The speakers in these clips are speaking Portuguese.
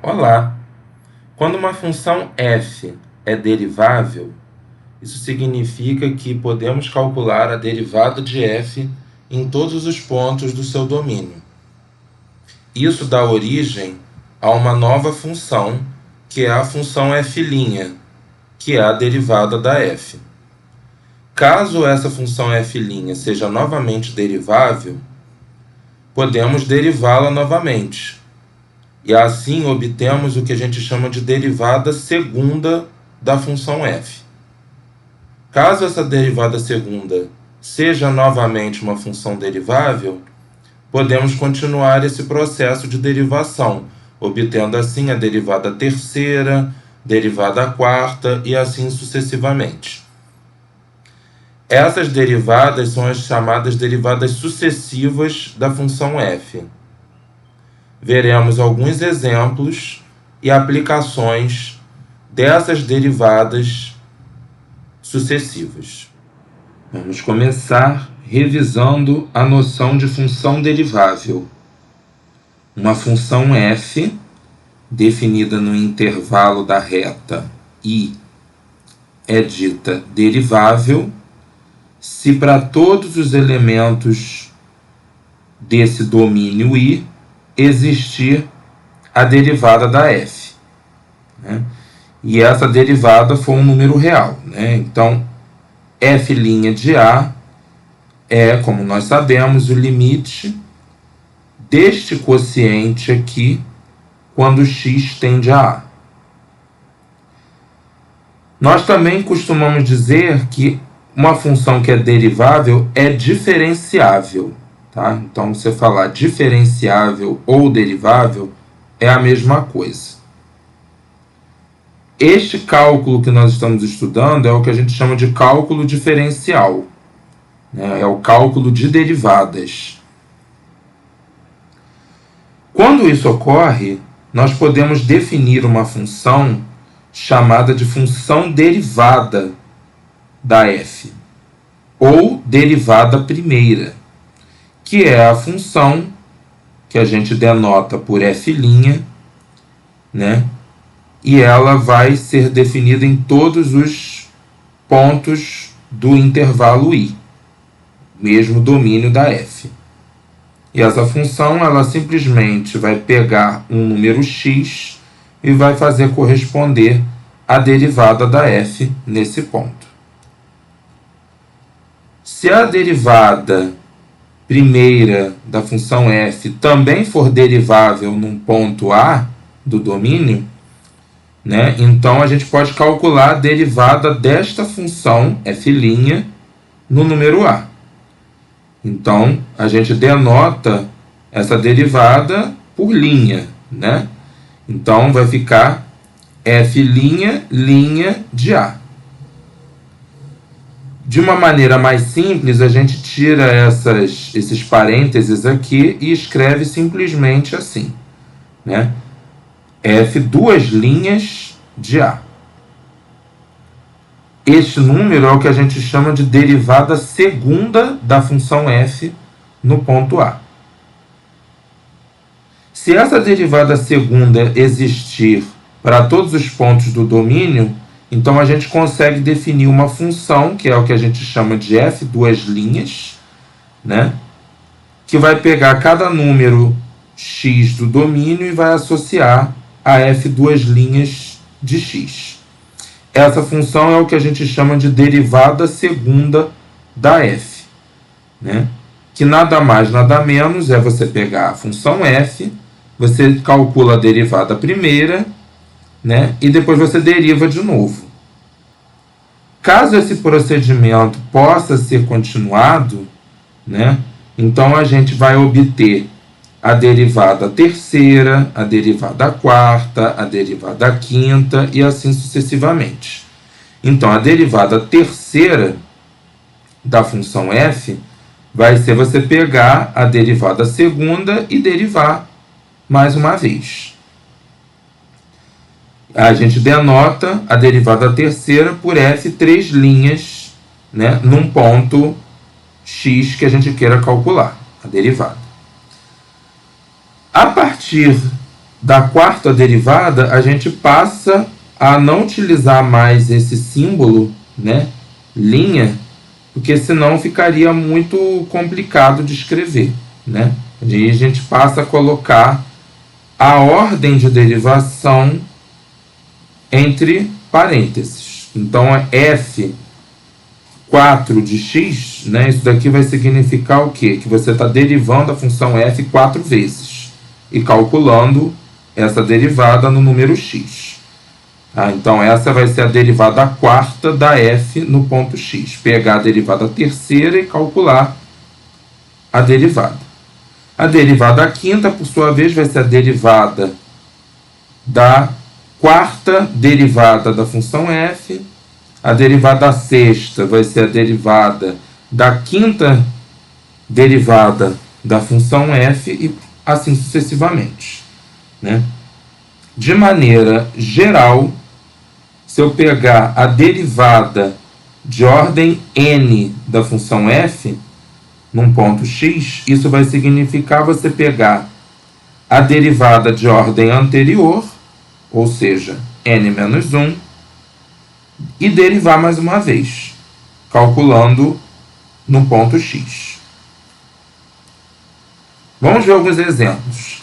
Olá! Quando uma função f é derivável, isso significa que podemos calcular a derivada de f em todos os pontos do seu domínio. Isso dá origem a uma nova função, que é a função f', que é a derivada da f. Caso essa função f' seja novamente derivável, podemos derivá-la novamente. E assim obtemos o que a gente chama de derivada segunda da função f. Caso essa derivada segunda seja novamente uma função derivável, podemos continuar esse processo de derivação, obtendo assim a derivada terceira, derivada quarta e assim sucessivamente. Essas derivadas são as chamadas derivadas sucessivas da função f. Veremos alguns exemplos e aplicações dessas derivadas sucessivas. Vamos começar revisando a noção de função derivável. Uma função f, definida no intervalo da reta I, é dita derivável se para todos os elementos desse domínio I existir a derivada da f, né? E essa derivada for um número real, né? Então, f' de A é, como nós sabemos, o limite deste quociente aqui quando x tende a A. Nós também costumamos dizer que uma função que é derivável é diferenciável. Tá? Então, você falar diferenciável ou derivável é a mesma coisa. Este cálculo que nós estamos estudando é o que a gente chama de cálculo diferencial, né? É o cálculo de derivadas. Quando isso ocorre, nós podemos definir uma função chamada de função derivada da f, ou derivada primeira, que é a função que a gente denota por f', né? E ela vai ser definida em todos os pontos do intervalo I, mesmo domínio da f. E essa função, ela simplesmente vai pegar um número x e vai fazer corresponder a derivada da f nesse ponto. Se a derivada primeira da função f também for derivável num ponto A do domínio, né, então a gente pode calcular a derivada desta função f' no número A. Então, a gente denota essa derivada por linha, né? Então, vai ficar f' de A. De uma maneira mais simples, a gente tira esses parênteses aqui e escreve simplesmente assim, né? f duas linhas de A. Este número é o que a gente chama de derivada segunda da função f no ponto A. Se essa derivada segunda existir para todos os pontos do domínio, então a gente consegue definir uma função, que é o que a gente chama de f duas linhas, né? Que vai pegar cada número x do domínio e vai associar a f duas linhas de x. Essa função é o que a gente chama de derivada segunda da f, né? Que nada mais, nada menos é você pegar a função f, você calcula a derivada primeira, né? E depois você deriva de novo. Caso esse procedimento possa ser continuado, né? Então a gente vai obter a derivada terceira, a derivada quarta, a derivada quinta e assim sucessivamente. Então, a derivada terceira da função f vai ser você pegar a derivada segunda e derivar mais uma vez. A gente denota a derivada terceira por f três linhas, né, num ponto x que a gente queira calcular, a derivada. A partir da quarta derivada, a gente passa a não utilizar mais esse símbolo, né, linha, porque senão ficaria muito complicado de escrever, né? E a gente passa a colocar a ordem de derivação entre parênteses. Então, é f4 de x, né? Isso daqui vai significar o quê? Que você está derivando a função f 4 vezes e calculando essa derivada no número x. Tá? Então, essa vai ser a derivada quarta da f no ponto x. Pegar a derivada terceira e calcular a derivada. A derivada quinta, por sua vez, vai ser a derivada da quarta derivada da função f. A derivada sexta vai ser a derivada da quinta derivada da função f e assim sucessivamente, né? De maneira geral, se eu pegar a derivada de ordem n da função f num ponto x, isso vai significar você pegar a derivada de ordem anterior, ou seja, n menos 1, e derivar mais uma vez, calculando no ponto x. Vamos ver alguns exemplos.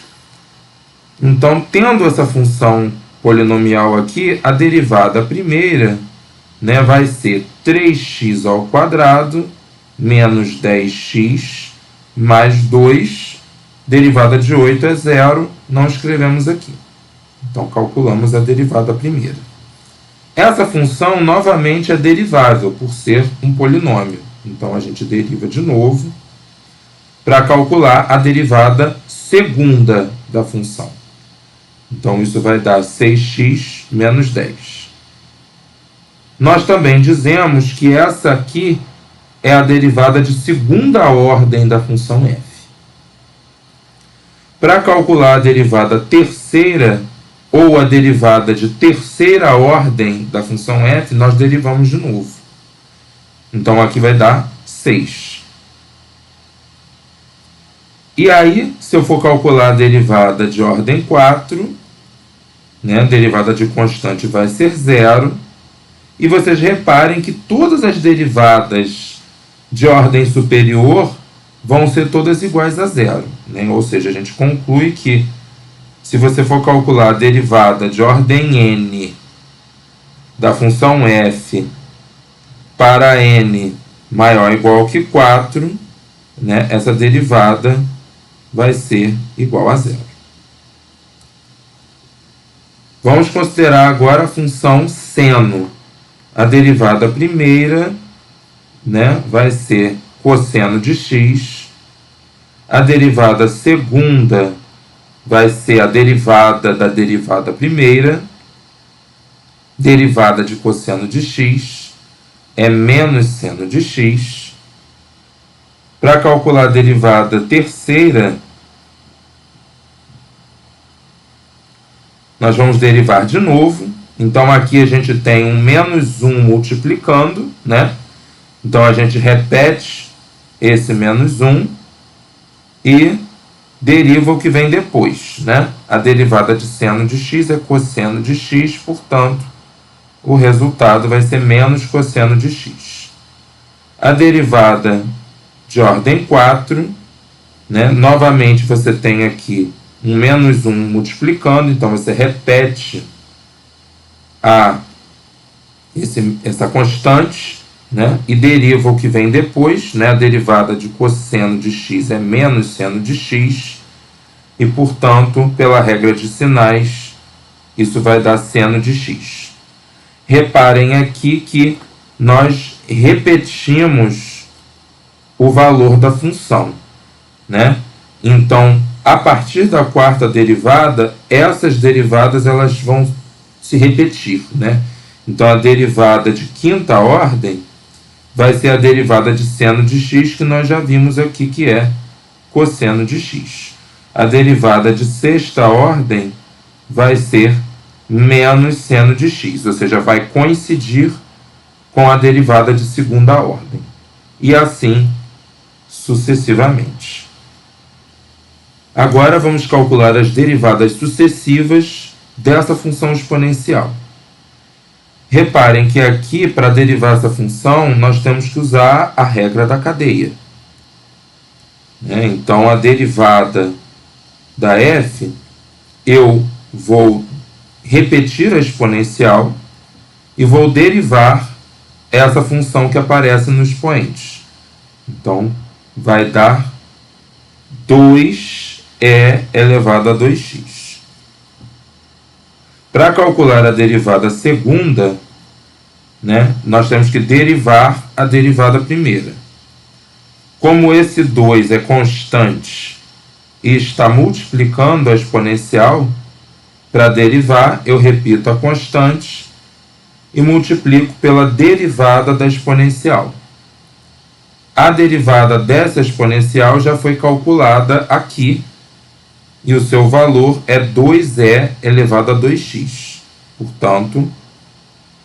Então, tendo essa função polinomial aqui, a derivada primeira, né, vai ser 3x ao quadrado menos 10x mais 2. Derivada de 8 é 0, não escrevemos aqui. Então, calculamos a derivada primeira. Essa função, novamente, é derivável, por ser um polinômio. Então, a gente deriva de novo para calcular a derivada segunda da função. Então, isso vai dar 6x menos 10. Nós também dizemos que essa aqui é a derivada de segunda ordem da função f. Para calcular a derivada terceira ou a derivada de terceira ordem da função f, nós derivamos de novo. Então, aqui vai dar 6. E aí, se eu for calcular a derivada de ordem 4, né, a derivada de constante vai ser 0. E vocês reparem que todas as derivadas de ordem superior vão ser todas iguais a 0. Né? Ou seja, a gente conclui que se você for calcular a derivada de ordem n da função f para n maior ou igual que 4, né, essa derivada vai ser igual a 0. Vamos considerar agora a função seno. A derivada primeira, né, vai ser cosseno de x. A derivada segunda vai ser a derivada da derivada primeira. Derivada de cosseno de x é menos seno de x. Para calcular a derivada terceira, nós vamos derivar de novo. Então, aqui a gente tem um menos 1 multiplicando, né? Então, a gente repete esse menos 1 e deriva o que vem depois, né? A derivada de seno de x é cosseno de x, portanto, o resultado vai ser menos cosseno de x. A derivada de ordem 4, né? Novamente, você tem aqui um menos 1 multiplicando, então você repete essa constante, né? E deriva o que vem depois, né? A derivada de cosseno de x é menos seno de x, e, portanto, pela regra de sinais, isso vai dar seno de x. Reparem aqui que nós repetimos o valor da função, né? Então, a partir da quarta derivada, essas derivadas elas vão se repetir, né? Então, a derivada de quinta ordem vai ser a derivada de seno de x, que nós já vimos aqui, que é cosseno de x. A derivada de sexta ordem vai ser menos seno de x, ou seja, vai coincidir com a derivada de segunda ordem. E assim sucessivamente. Agora vamos calcular as derivadas sucessivas dessa função exponencial. Reparem que aqui, para derivar essa função, nós temos que usar a regra da cadeia. Então, a derivada da f, eu vou repetir a exponencial e vou derivar essa função que aparece no expoente. Então, vai dar 2e elevado a 2x. Para calcular a derivada segunda, nós temos que derivar a derivada primeira. Como esse 2 é constante e está multiplicando a exponencial, para derivar, eu repito a constante e multiplico pela derivada da exponencial. A derivada dessa exponencial já foi calculada aqui, e o seu valor é 2e elevado a 2x. Portanto,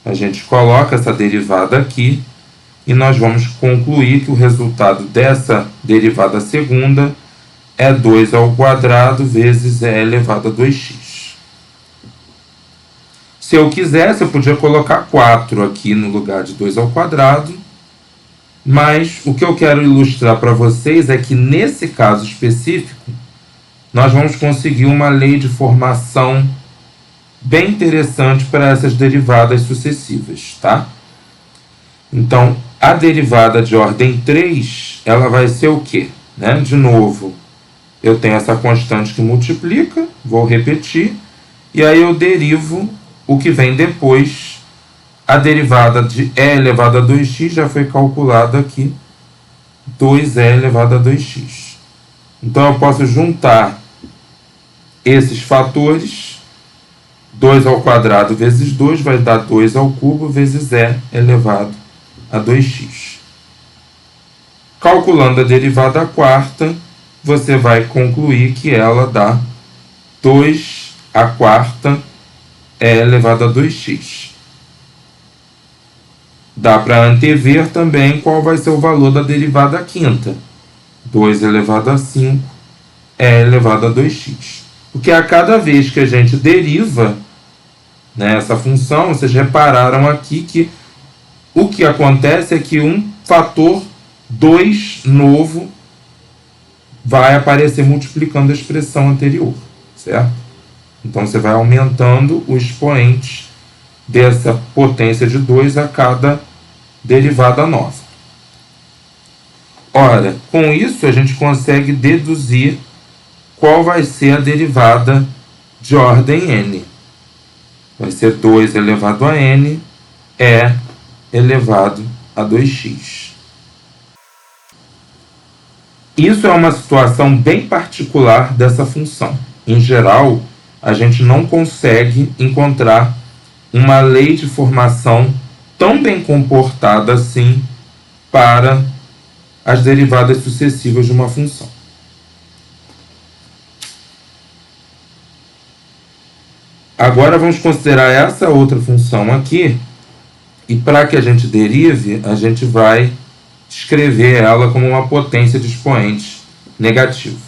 a gente coloca essa derivada aqui e nós vamos concluir que o resultado dessa derivada segunda é 2 ao quadrado vezes e elevado a 2x. Se eu quisesse, eu podia colocar 4 aqui no lugar de 2 ao quadrado, mas o que eu quero ilustrar para vocês é que nesse caso específico, nós vamos conseguir uma lei de formação bem interessante para essas derivadas sucessivas, tá? Então, a derivada de ordem 3, ela vai ser o quê? De novo, eu tenho essa constante que multiplica, vou repetir, e aí eu derivo o que vem depois. A derivada de e elevado a 2x já foi calculada aqui, 2e elevado a 2x. Então, eu posso juntar esses fatores, 2 ao quadrado vezes 2 vai dar 2 ao cubo vezes e elevado a 2x. Calculando a derivada quarta, você vai concluir que ela dá 2 a quarta e elevado a 2x. Dá para antever também qual vai ser o valor da derivada quinta. 2 elevado a 5 e elevado a 2x. Porque a cada vez que a gente deriva essa função, vocês repararam aqui que o que acontece é que um fator 2 novo vai aparecer multiplicando a expressão anterior, certo? Então, você vai aumentando o expoente dessa potência de 2 a cada derivada nova. Ora, com isso a gente consegue deduzir qual vai ser a derivada de ordem n. Vai ser 2 elevado a n e elevado a 2x. Isso é uma situação bem particular dessa função. Em geral, a gente não consegue encontrar uma lei de formação tão bem comportada assim para as derivadas sucessivas de uma função. Agora vamos considerar essa outra função aqui, e para que a gente derive, a gente vai escrever ela como uma potência de expoente negativo.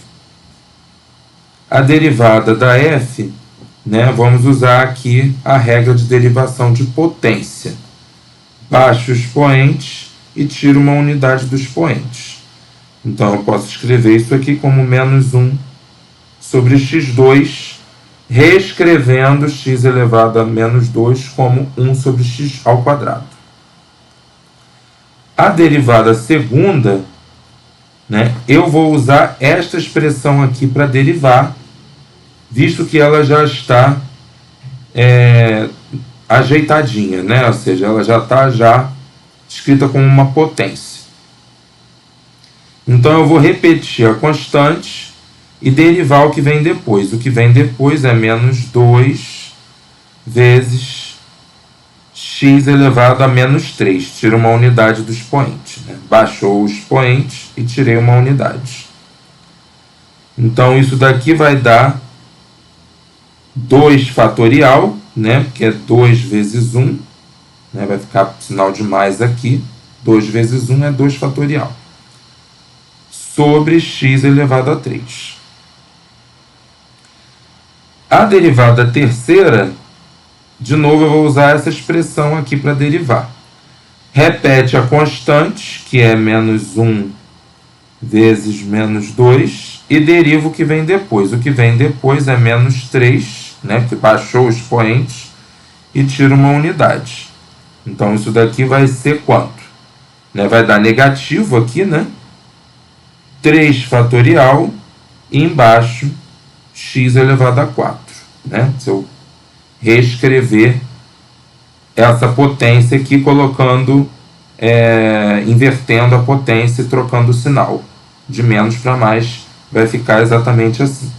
A derivada da f, vamos usar aqui a regra de derivação de potência. Baixo o expoente e tiro uma unidade do expoente. Então, eu posso escrever isso aqui como menos 1 sobre x2, reescrevendo x elevado a menos 2 como 1 sobre x ao quadrado. A derivada segunda, eu vou usar esta expressão aqui para derivar, visto que ela já está ajeitadinha, ou seja, ela já está escrita como uma potência. Então, eu vou repetir a constante e derivar o que vem depois. O que vem depois é menos 2 vezes x elevado a menos 3. Tiro uma unidade do expoente. Baixou o expoente e tirei uma unidade. Então, isso daqui vai dar 2 fatorial, que é 2 vezes 1. Vai ficar sinal de mais aqui. 2 vezes 1 é 2 fatorial. Sobre x elevado a 3. A derivada terceira, de novo eu vou usar essa expressão aqui para derivar. Repete a constante, que é menos 1 vezes menos 2, e deriva o que vem depois. O que vem depois é menos 3, né, que baixou o expoente, e tira uma unidade. Então, isso daqui vai ser quanto? Né, vai dar negativo aqui, né? 3 fatorial, e embaixo, x elevado a 4. Né? Se eu reescrever essa potência aqui, colocando, invertendo a potência e trocando o sinal. De menos para mais, vai ficar exatamente assim.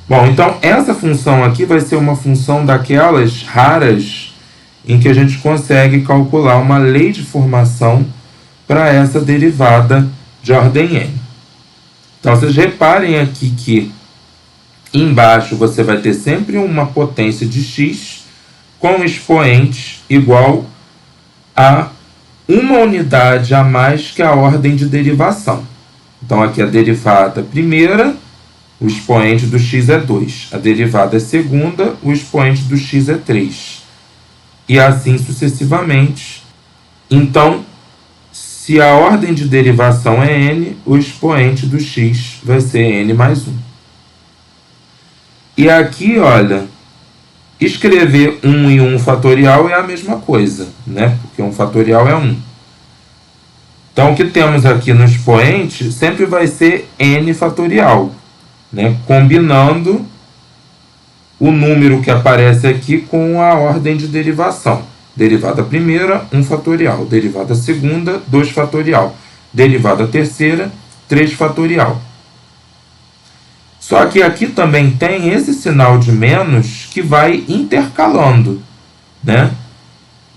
Bom, então essa função aqui vai ser uma função daquelas raras em que a gente consegue calcular uma lei de formação para essa derivada de ordem n. Então, vocês reparem aqui que embaixo você vai ter sempre uma potência de x com expoente igual a uma unidade a mais que a ordem de derivação. Então, aqui a derivada primeira, o expoente do x é 2. A derivada segunda, o expoente do x é 3. E assim sucessivamente. Então, se a ordem de derivação é n, o expoente do x vai ser n mais 1. E aqui, olha, escrever 1 e 1 fatorial é a mesma coisa, né? Porque 1 fatorial é 1. Então, o que temos aqui no expoente sempre vai ser n fatorial, né? Combinando o número que aparece aqui com a ordem de derivação. Derivada primeira, 1 fatorial. Derivada segunda, 2 fatorial. Derivada terceira, 3 fatorial. Só que aqui também tem esse sinal de menos que vai intercalando, né?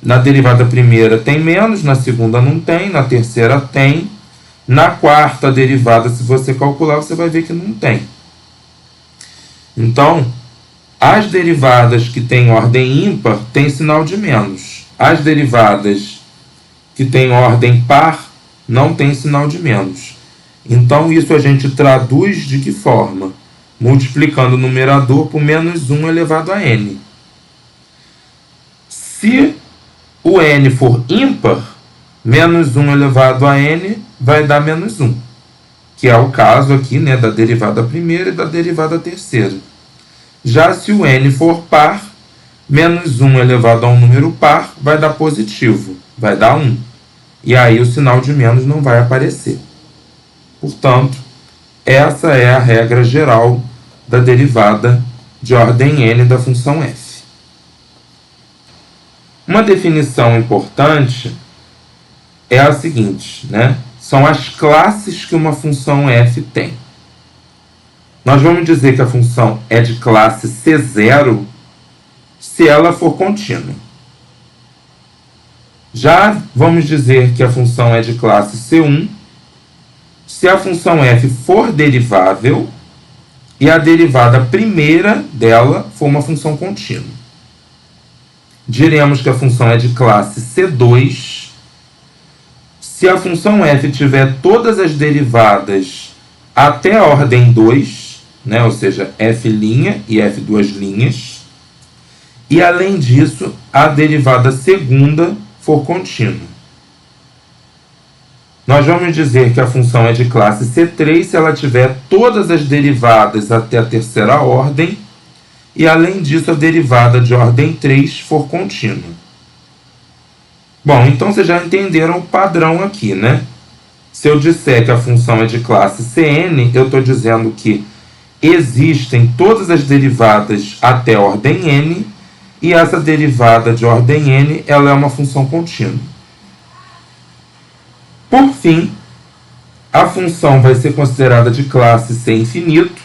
Na derivada primeira tem menos, na segunda não tem, na terceira tem. Na quarta derivada, se você calcular, você vai ver que não tem. Então, as derivadas que têm ordem ímpar têm sinal de menos. As derivadas que têm ordem par não têm sinal de menos. Então, isso a gente traduz de que forma? Multiplicando o numerador por menos 1 elevado a n. Se o n for ímpar, menos 1 elevado a n vai dar menos 1. Que é o caso aqui, né, da derivada primeira e da derivada terceira. Já se o n for par, menos 1 elevado a um número par vai dar positivo, vai dar 1. E aí o sinal de menos não vai aparecer. Portanto, essa é a regra geral da derivada de ordem n da função f. Uma definição importante é a seguinte, né? São as classes que uma função f tem. Nós vamos dizer que a função é de classe C0 se ela for contínua. Já vamos dizer que a função é de classe C1 se a função f for derivável e a derivada primeira dela for uma função contínua. Diremos que a função é de classe C2 se a função f tiver todas as derivadas até a ordem 2, né? Ou seja, f' e f', e além disso, a derivada segunda for contínua. Nós vamos dizer que a função é de classe C3 se ela tiver todas as derivadas até a terceira ordem e, além disso, a derivada de ordem 3 for contínua. Bom, então vocês já entenderam o padrão aqui, né? Se eu disser que a função é de classe Cn, eu estou dizendo que existem todas as derivadas até a ordem n e essa derivada de ordem n ela é uma função contínua. Por fim, a função vai ser considerada de classe C infinito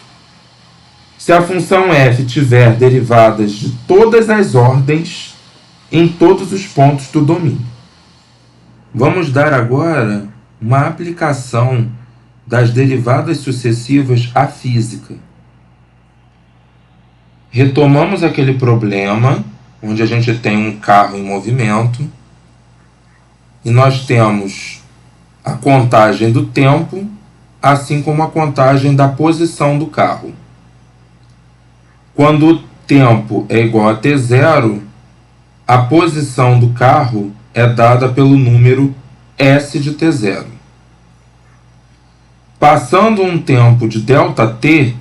se a função f tiver derivadas de todas as ordens em todos os pontos do domínio. Vamos dar agora uma aplicação das derivadas sucessivas à física. Retomamos aquele problema onde a gente tem um carro em movimento e nós temos a contagem do tempo, assim como a contagem da posição do carro. Quando o tempo é igual a t0, a posição do carro é dada pelo número s de t0. Passando um tempo de ΔT,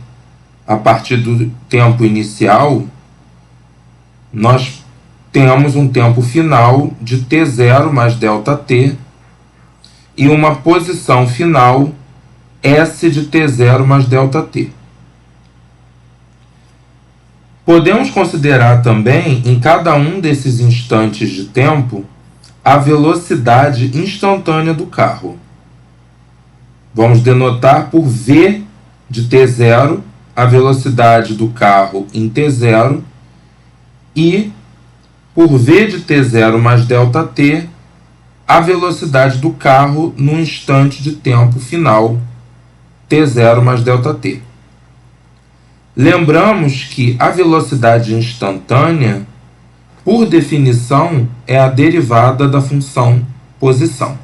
a partir do tempo inicial, nós temos um tempo final de t0 mais ΔT e uma posição final s de t0 mais ΔT. Podemos considerar também, em cada um desses instantes de tempo, a velocidade instantânea do carro. Vamos denotar por v de t0 a velocidade do carro em t0 e por v de t0 mais ΔT a velocidade do carro no instante de tempo final t0 mais ΔT. Lembramos que a velocidade instantânea, por definição, é a derivada da função posição.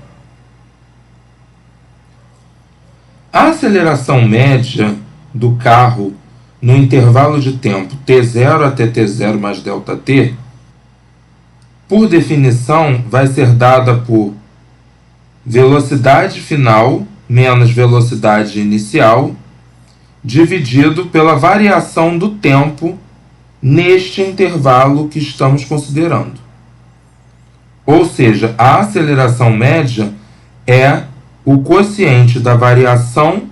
A aceleração média do carro no intervalo de tempo t0 até t0 mais ΔT, por definição, vai ser dada por velocidade final menos velocidade inicial, dividido pela variação do tempo neste intervalo que estamos considerando. Ou seja, a aceleração média é o quociente da variação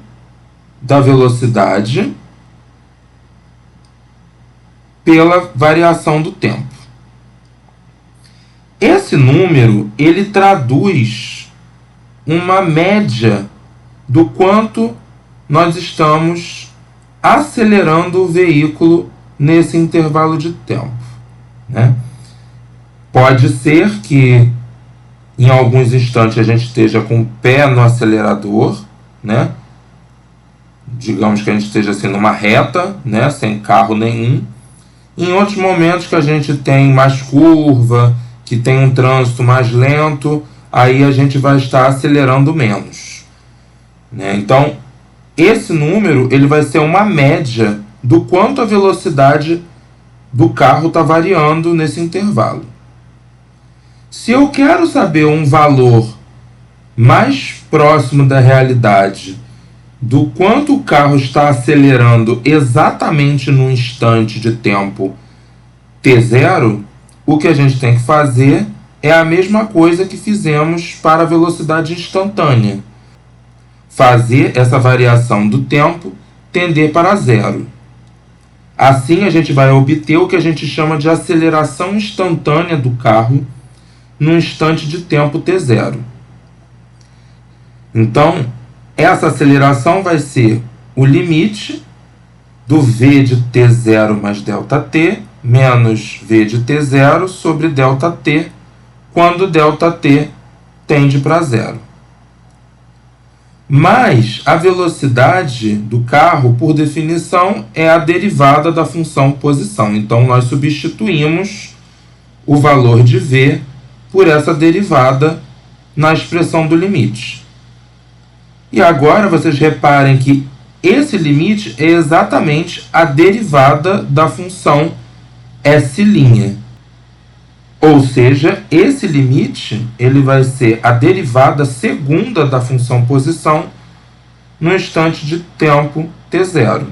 da velocidade pela variação do tempo. Esse número, ele traduz uma média do quanto nós estamos acelerando o veículo nesse intervalo de tempo, né? Pode ser que em alguns instantes a gente esteja com o pé no acelerador, né? Digamos que a gente esteja assim numa reta, né? Sem carro nenhum. Em outros momentos que a gente tem mais curva, que tem um trânsito mais lento, aí a gente vai estar acelerando menos, né? Então, esse número ele vai ser uma média do quanto a velocidade do carro está variando nesse intervalo. Se eu quero saber um valor mais próximo da realidade do quanto o carro está acelerando exatamente no instante de tempo t0, o que a gente tem que fazer é a mesma coisa que fizemos para a velocidade instantânea. Fazer essa variação do tempo tender para zero. Assim, a gente vai obter o que a gente chama de aceleração instantânea do carro no instante de tempo t0. Então, essa aceleração vai ser o limite do v de t0 mais ΔT menos v de t0 sobre ΔT, quando ΔT tende para zero. Mas a velocidade do carro, por definição, é a derivada da função posição. Então, nós substituímos o valor de v por essa derivada na expressão do limite. E agora vocês reparem que esse limite é exatamente a derivada da função s'. Ou seja, esse limite ele vai ser a derivada segunda da função posição no instante de tempo t0.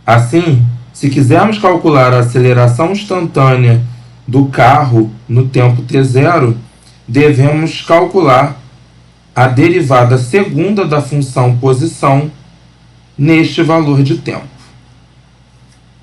Assim, se quisermos calcular a aceleração instantânea do carro no tempo t0, devemos calcular a derivada segunda da função posição neste valor de tempo.